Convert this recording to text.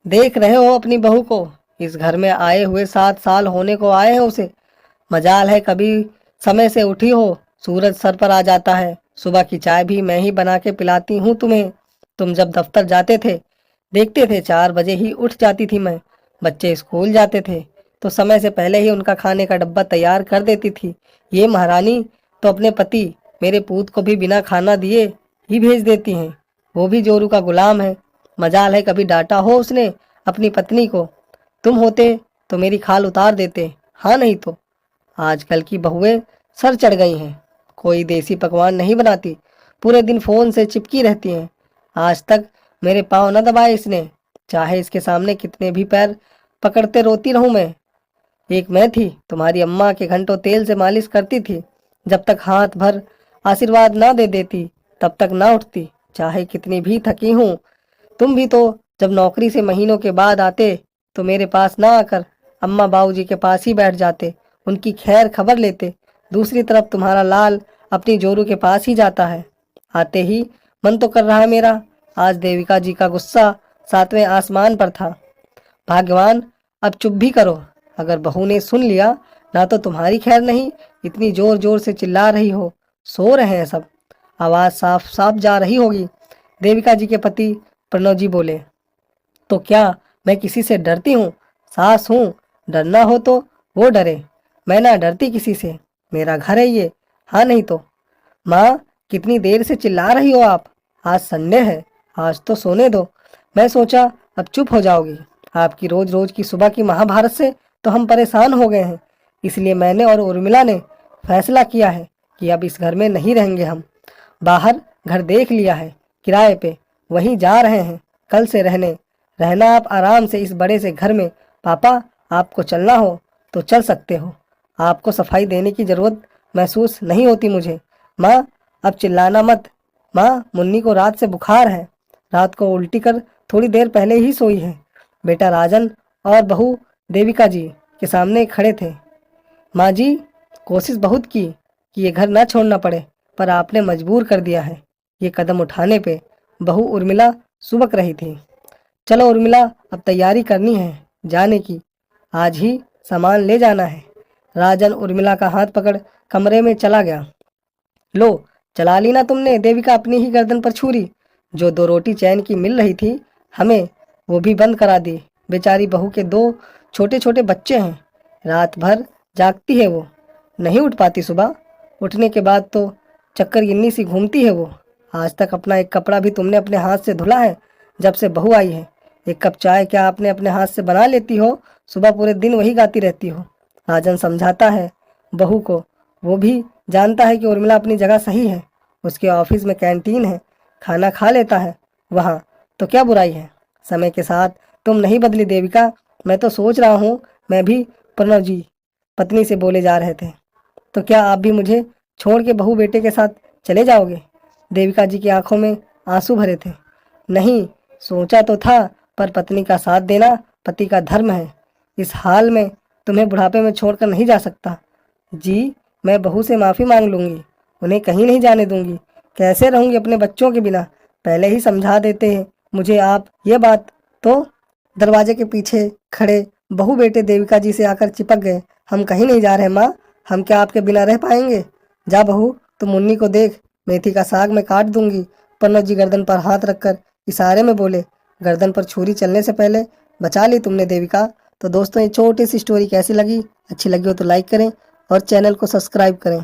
देख रहे हो अपनी बहू को, इस घर में आए हुए 7 साल होने को आए हैं उसे। मजाल है कभी समय से उठी हो, सूरज सर पर आ जाता है। सुबह की चाय भी मैं ही बना के पिलाती हूँ तुम्हें। तुम जब दफ्तर जाते थे, देखते थे 4 बजे ही उठ जाती थी मैं। बच्चे स्कूल जाते थे तो समय से पहले ही उनका खाने का डब्बा तैयार कर देती थी। ये महारानी तो अपने पति मेरे पूत को भी बिना खाना दिए ही भेज देती हैं। वो भी जोरू का गुलाम है। मजाल है कभी डांटा हो उसने अपनी पत्नी को। तुम होते तो मेरी खाल उतार देते, हाँ नहीं तो। आजकल की बहुएं सर चढ़ गई हैं, कोई देसी पकवान नहीं बनाती, पूरे दिन फोन से चिपकी रहती हैं। आज तक मेरे पाँव न दबाए इसने, चाहे इसके सामने कितने भी पैर पकड़ते रोती रहूं मैं। एक मैं थी तुम्हारी अम्मा के घंटों तेल से मालिश करती थी, जब तक हाथ भर आशीर्वाद ना दे देती तब तक ना उठती, चाहे कितनी भी थकी हूँ। तुम भी तो जब नौकरी से महीनों के बाद आते तो मेरे पास ना आकर अम्मा बाबूजी के पास ही बैठ जाते, उनकी खैर खबर लेते। दूसरी तरफ तुम्हारा लाल अपनी जोरू के पास ही जाता है। आते ही मन तो कर रहा है मेरा, आज देविका जी का गुस्सा 7वें आसमान पर था। भाग्यवान, अब चुप भी करो। अगर बहू ने सुन लिया ना तो तुम्हारी खैर नहीं। इतनी जोर जोर से चिल्ला रही हो, सो रहे हैं सब, आवाज साफ साफ जा रही होगी। देविका जी के पति प्रणव जी बोले। तो क्या मैं किसी से डरती हूँ? सास हूँ, डरना हो तो वो डरे, मैं ना डरती किसी से। मेरा घर है ये, हाँ नहीं तो। माँ, कितनी देर से चिल्ला रही हो आप? आज संडे है, आज तो सोने दो। मैं सोचा अब चुप हो जाओगी। आपकी रोज रोज की सुबह की महाभारत से तो हम परेशान हो गए हैं। इसलिए मैंने और उर्मिला ने फैसला किया है कि अब इस घर में नहीं रहेंगे हम। बाहर घर देख लिया है किराए पे, वहीं जा रहे हैं कल से रहने। रहना आप आराम से इस बड़े से घर में। पापा, आपको चलना हो तो चल सकते हो। आपको सफाई देने की जरूरत महसूस नहीं होती मुझे। माँ, अब चिल्लाना मत। माँ, मुन्नी को रात से बुखार है, रात को उल्टी कर थोड़ी देर पहले ही सोई है। बेटा राजन और बहू देविका जी के सामने खड़े थे। माँ जी, कोशिश बहुत की कि ये घर ना छोड़ना पड़े, पर आपने मजबूर कर दिया है ये कदम उठाने पे। बहू उर्मिला सुबक रही थी। चलो उर्मिला, अब तैयारी करनी है जाने की, आज ही सामान ले जाना है। राजन उर्मिला का हाथ पकड़ कमरे में चला गया। लो, चला ली ना तुमने देविका अपनी ही गर्दन पर छुरी। जो 2 रोटी चैन की मिल रही थी हमें, वो भी बंद करा दी। बेचारी बहू के 2 छोटे छोटे बच्चे हैं, रात भर जागती है वो, नहीं उठ पाती सुबह। उठने के बाद तो चक्कर गिन्नी सी घूमती है वो। आज तक अपना एक कपड़ा भी तुमने अपने हाथ से धुला है जब से बहू आई है? एक कप चाय क्या आपने अपने हाथ से बना लेती हो? सुबह पूरे दिन वही गाती रहती हो। राजन समझाता है बहू को। वो भी जानता है कि उर्मिला अपनी जगह सही है। उसके ऑफिस में कैंटीन है, खाना खा लेता है वहाँ, तो क्या बुराई है? समय के साथ तुम नहीं बदली देविका। मैं तो सोच रहा हूँ मैं भी। प्रणव जी पत्नी से बोले जा रहे थे। तो क्या आप भी मुझे छोड़ के बहू बेटे के साथ चले जाओगे? देविका जी की आंखों में आंसू भरे थे। नहीं, सोचा तो था, पर पत्नी का साथ देना पति का धर्म है। इस हाल में तुम्हें बुढ़ापे में छोड़कर नहीं जा सकता। जी, मैं बहू से माफ़ी मांग लूँगी, उन्हें कहीं नहीं जाने दूंगी। कैसे रहूँगी अपने बच्चों के बिना? पहले ही समझा देते हैं मुझे आप ये बात तो। दरवाजे के पीछे खड़े बहू बेटे देविका जी से आकर चिपक गए। हम कहीं नहीं जा रहे माँ, हम क्या आपके बिना रह पाएंगे? जा बहू, तुम मुन्नी को देख, मेथी का साग मैं काट दूंगी। प्रणव जी गर्दन पर हाथ रखकर इशारे में बोले। गर्दन पर छुरी चलने से पहले बचा ली तुमने देविका। तो दोस्तों, ये छोटी सी स्टोरी कैसी लगी? अच्छी लगी हो तो लाइक करें और चैनल को सब्सक्राइब करें।